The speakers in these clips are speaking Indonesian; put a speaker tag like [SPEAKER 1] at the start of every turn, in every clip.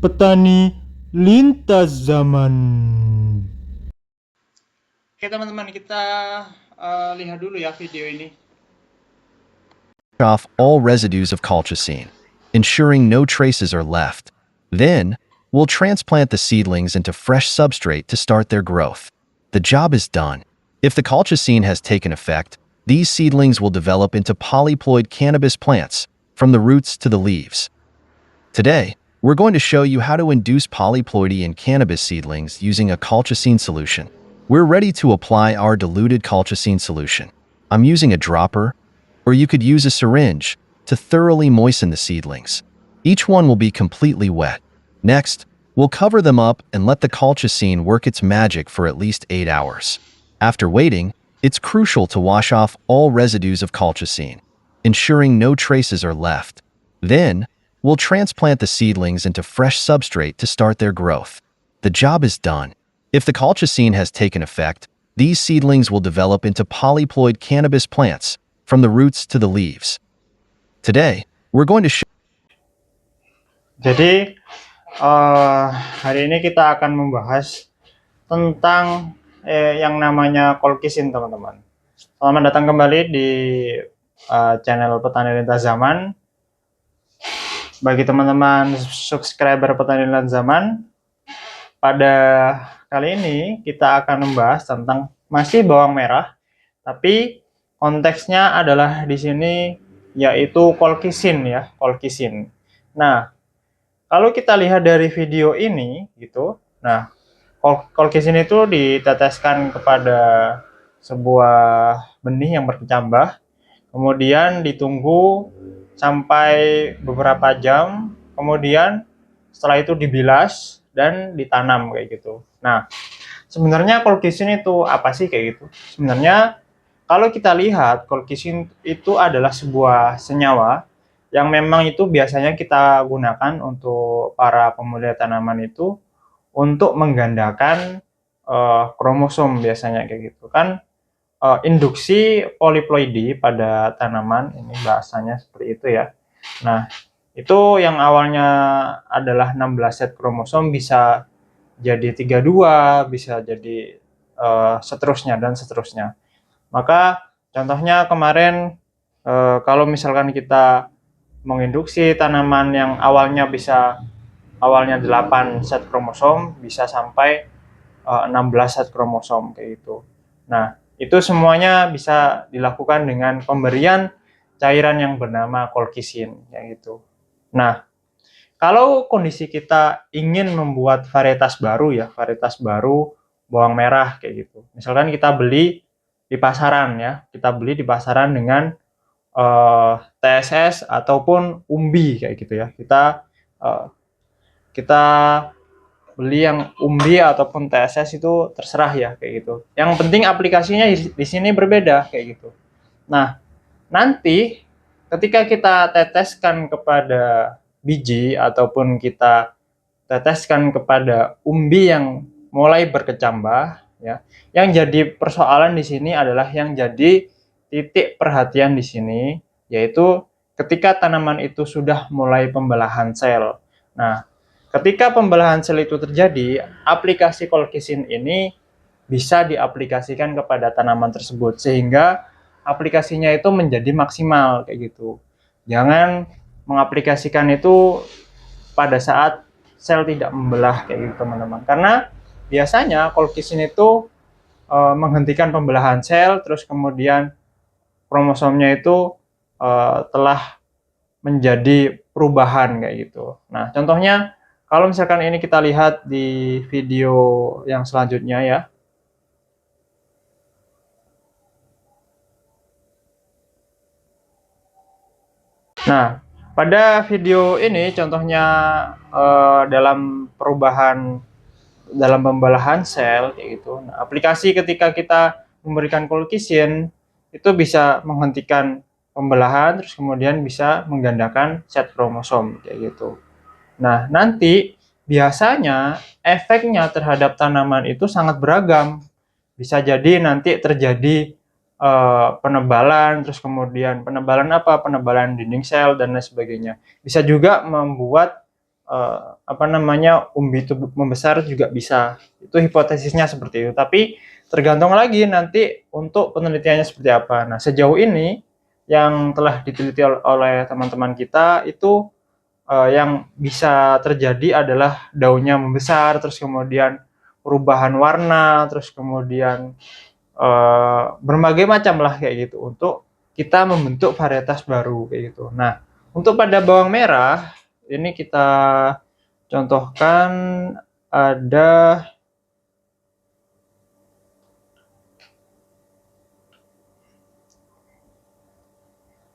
[SPEAKER 1] Petani lintas zaman.
[SPEAKER 2] Oke teman-teman, kita lihat dulu ya video ini.
[SPEAKER 3] Off all residues of colchicine, ensuring no traces are left. Then, we'll transplant the seedlings into fresh substrate to start their growth. The job is done. If the colchicine has taken effect, these seedlings will develop into polyploid cannabis plants, from the roots to the leaves. Today, we're going to show you how to induce polyploidy in cannabis seedlings using a colchicine solution. We're ready to apply our diluted colchicine solution. I'm using a dropper, or you could use a syringe, to thoroughly moisten the seedlings. Each one will be completely wet. Next, we'll cover them up and let the colchicine work its magic for at least 8 hours. After waiting, it's crucial to wash off all residues of colchicine, ensuring no traces are left. Then, we'll transplant the seedlings into fresh substrate to start their growth. The job is done. If the colchicine has taken effect, these seedlings will develop into polyploid cannabis plants, from the roots to the leaves. Today, we're going to show.
[SPEAKER 2] Jadi hari ini kita akan membahas tentang yang namanya colchicine, teman-teman. Selamat datang kembali di channel Petani Lintas Zaman. Bagi teman-teman subscriber Petani Lintas Zaman, pada kali ini kita akan membahas tentang masih bawang merah, tapi konteksnya adalah di sini yaitu colchicine ya, colchicine. Nah, kalau kita lihat dari video ini gitu, nah colchicine itu diteteskan kepada sebuah benih yang berkecambah, kemudian ditunggu sampai beberapa jam, kemudian setelah itu dibilas dan ditanam kayak gitu. Nah, sebenarnya colchicine itu apa sih kayak gitu? Sebenarnya kalau kita lihat, colchicine itu adalah sebuah senyawa yang memang itu biasanya kita gunakan untuk para pemuda tanaman itu untuk menggandakan kromosom biasanya kayak gitu kan. Induksi poliploidi pada tanaman, ini bahasanya seperti itu ya. Nah, itu yang awalnya adalah 16 set kromosom bisa jadi 32, bisa jadi seterusnya dan seterusnya. Maka contohnya kemarin kalau misalkan kita menginduksi tanaman yang awalnya 8 set kromosom bisa sampai 16 set kromosom kayak gitu. Nah, itu semuanya bisa dilakukan dengan pemberian cairan yang bernama colchicine kayak gitu. Nah, kalau kondisi kita ingin membuat varietas baru ya, varietas baru bawang merah kayak gitu. Misalkan kita beli di pasaran ya, kita beli di pasaran dengan TSS ataupun umbi kayak gitu ya. Kita beli yang umbi ataupun TSS itu terserah ya kayak gitu. Yang penting aplikasinya di sini berbeda kayak gitu. Nah, nanti ketika kita teteskan kepada biji ataupun kita teteskan kepada umbi yang mulai berkecambah ya. Yang jadi persoalan di sini adalah yang jadi titik perhatian di sini yaitu ketika tanaman itu sudah mulai pembelahan sel. Nah, ketika pembelahan sel itu terjadi, aplikasi colchicine ini bisa diaplikasikan kepada tanaman tersebut sehingga aplikasinya itu menjadi maksimal kayak gitu. Jangan mengaplikasikan itu pada saat sel tidak membelah kayak gitu teman-teman. Karena biasanya colchicine itu menghentikan pembelahan sel, terus kemudian kromosomnya itu telah menjadi perubahan kayak gitu. Nah, contohnya kalau misalkan ini kita lihat di video yang selanjutnya ya. Nah, pada video ini contohnya dalam pembelahan sel kayak gitu. Nah, aplikasi ketika kita memberikan colchicine itu bisa menghentikan pembelahan terus kemudian bisa menggandakan set kromosom kayak gitu. Nah, nanti biasanya efeknya terhadap tanaman itu sangat beragam. Bisa jadi nanti terjadi penebalan, terus kemudian penebalan apa? Penebalan dinding sel dan lain sebagainya. Bisa juga membuat umbi itu membesar juga bisa. Itu hipotesisnya seperti itu. Tapi tergantung lagi nanti untuk penelitiannya seperti apa. Nah, sejauh ini yang telah diteliti oleh teman-teman kita itu yang bisa terjadi adalah daunnya membesar, terus kemudian perubahan warna, terus kemudian berbagai macam lah kayak gitu untuk kita membentuk varietas baru kayak gitu. Nah, untuk pada bawang merah ini kita contohkan ada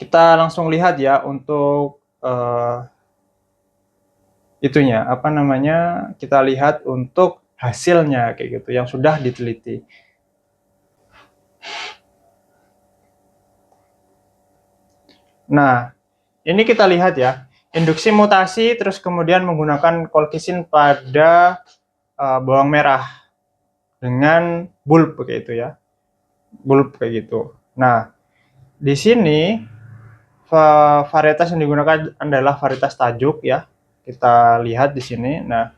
[SPEAKER 2] kita langsung lihat ya untuk itunya kita lihat untuk hasilnya kayak gitu yang sudah diteliti. Nah, ini kita lihat ya, induksi mutasi terus kemudian menggunakan kolkisin pada bawang merah dengan bulb kayak gitu ya. Bulb kayak gitu. Nah, di sini varietas yang digunakan adalah varietas tajuk ya. Kita lihat di sini. Nah,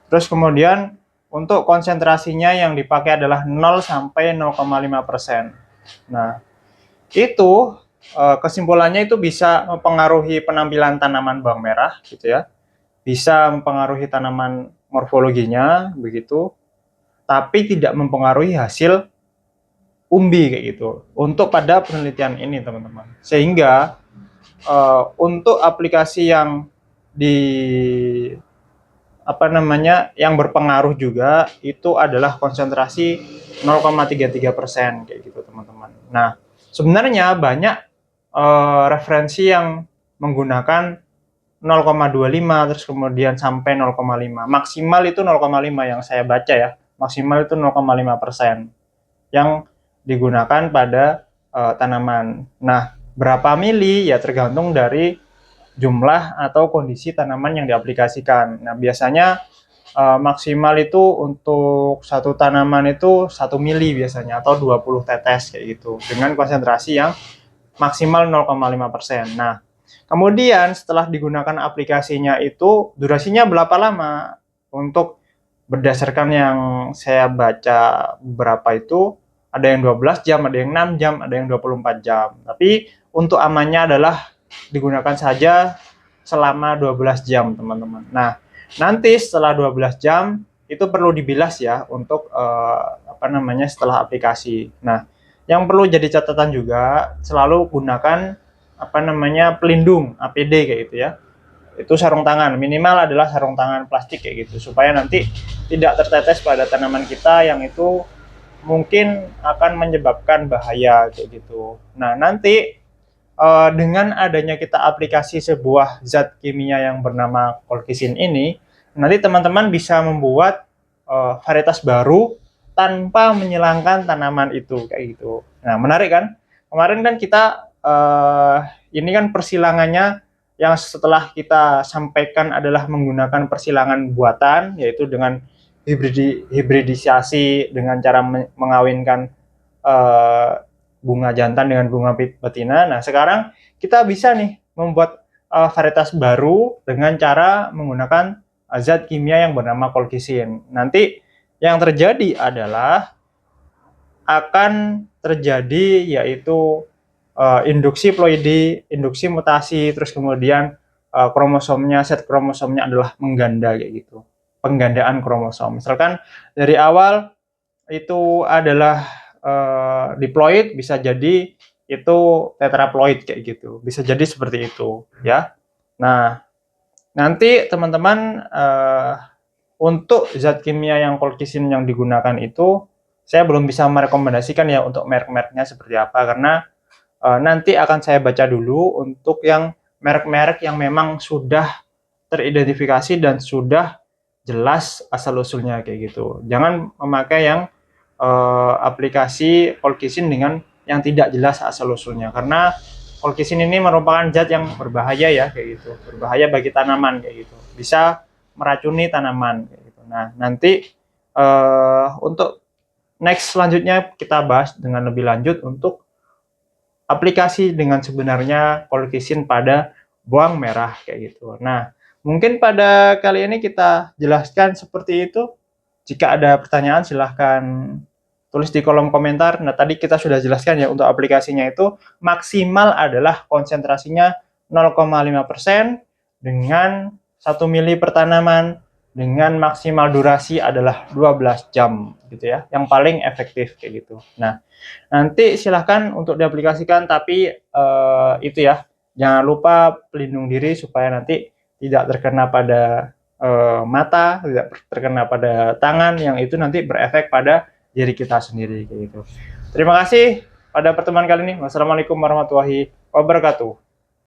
[SPEAKER 2] terus kemudian untuk konsentrasinya yang dipakai adalah 0 sampai 0,5%. Nah, itu kesimpulannya itu bisa mempengaruhi penampilan tanaman bawang merah gitu ya. Bisa mempengaruhi tanaman morfologinya begitu. Tapi tidak mempengaruhi hasil umbi kayak gitu. Untuk pada penelitian ini teman-teman. Sehingga untuk aplikasi yang yang berpengaruh juga itu adalah konsentrasi 0,33% kayak gitu teman-teman. Nah, sebenarnya banyak referensi yang menggunakan 0,25 terus kemudian sampai 0,5. Maksimal itu 0,5 yang saya baca ya. Maksimal itu 0,5% yang digunakan pada tanaman. Nah, berapa mili ya tergantung dari jumlah atau kondisi tanaman yang diaplikasikan. Nah, biasanya maksimal itu untuk satu tanaman itu 1 mili biasanya atau 20 tetes kayak gitu dengan konsentrasi yang maksimal 0,5%. Nah, kemudian setelah digunakan aplikasinya itu durasinya berapa lama? Untuk berdasarkan yang saya baca beberapa itu ada yang 12 jam, ada yang 6 jam, ada yang 24 jam. Tapi untuk amannya adalah digunakan saja selama 12 jam, teman-teman. Nah, nanti setelah 12 jam itu perlu dibilas ya untuk setelah aplikasi. Nah, yang perlu jadi catatan juga selalu gunakan pelindung APD kayak gitu ya. Itu sarung tangan, minimal adalah sarung tangan plastik kayak gitu supaya nanti tidak tertetes pada tanaman kita yang itu mungkin akan menyebabkan bahaya kayak gitu. Nah, nanti dengan adanya kita aplikasi sebuah zat kimia yang bernama kolkisin ini, nanti teman-teman bisa membuat varietas baru tanpa menyilangkan tanaman itu kayak gitu. Nah, menarik kan? Kemarin kan kita ini kan persilangannya yang setelah kita sampaikan adalah menggunakan persilangan buatan, yaitu dengan hibridisasi dengan cara mengawinkan bunga jantan dengan bunga betina. Nah, sekarang kita bisa nih membuat varietas baru dengan cara menggunakan zat kimia yang bernama kolkisin. Nanti yang terjadi adalah akan terjadi yaitu induksi ploidi, induksi mutasi, terus kemudian set kromosomnya adalah mengganda kayak gitu. Penggandaan kromosom. Misalkan dari awal itu adalah diploid, bisa jadi itu tetraploid kayak gitu. Bisa jadi seperti itu ya. Nah, nanti teman-teman untuk zat kimia yang kolkisin yang digunakan itu saya belum bisa merekomendasikan ya untuk merek-mereknya seperti apa karena nanti akan saya baca dulu untuk yang merek-merek yang memang sudah teridentifikasi dan sudah jelas asal-usulnya kayak gitu. Jangan memakai yang aplikasi kolkisin dengan yang tidak jelas asal-usulnya. Karena kolkisin ini merupakan zat yang berbahaya ya kayak gitu. Berbahaya bagi tanaman kayak gitu. Bisa meracuni tanaman kayak gitu. Nah, nanti untuk next selanjutnya kita bahas dengan lebih lanjut untuk aplikasi dengan sebenarnya kolkisin pada bawang merah kayak gitu. Nah, Mungkin pada kali ini kita jelaskan seperti itu. Jika ada pertanyaan silahkan tulis di kolom komentar. Nah, tadi kita sudah jelaskan ya untuk aplikasinya itu maksimal adalah konsentrasinya 0,5% dengan 1 mili per tanaman dengan maksimal durasi adalah 12 jam gitu ya. Yang paling efektif kayak gitu. Nah, nanti silahkan untuk diaplikasikan tapi itu ya. Jangan lupa pelindung diri supaya nanti tidak terkena pada mata, tidak terkena pada tangan yang itu nanti berefek pada diri kita sendiri kayak gitu. Terima kasih pada pertemuan kali ini. Wassalamualaikum warahmatullahi wabarakatuh.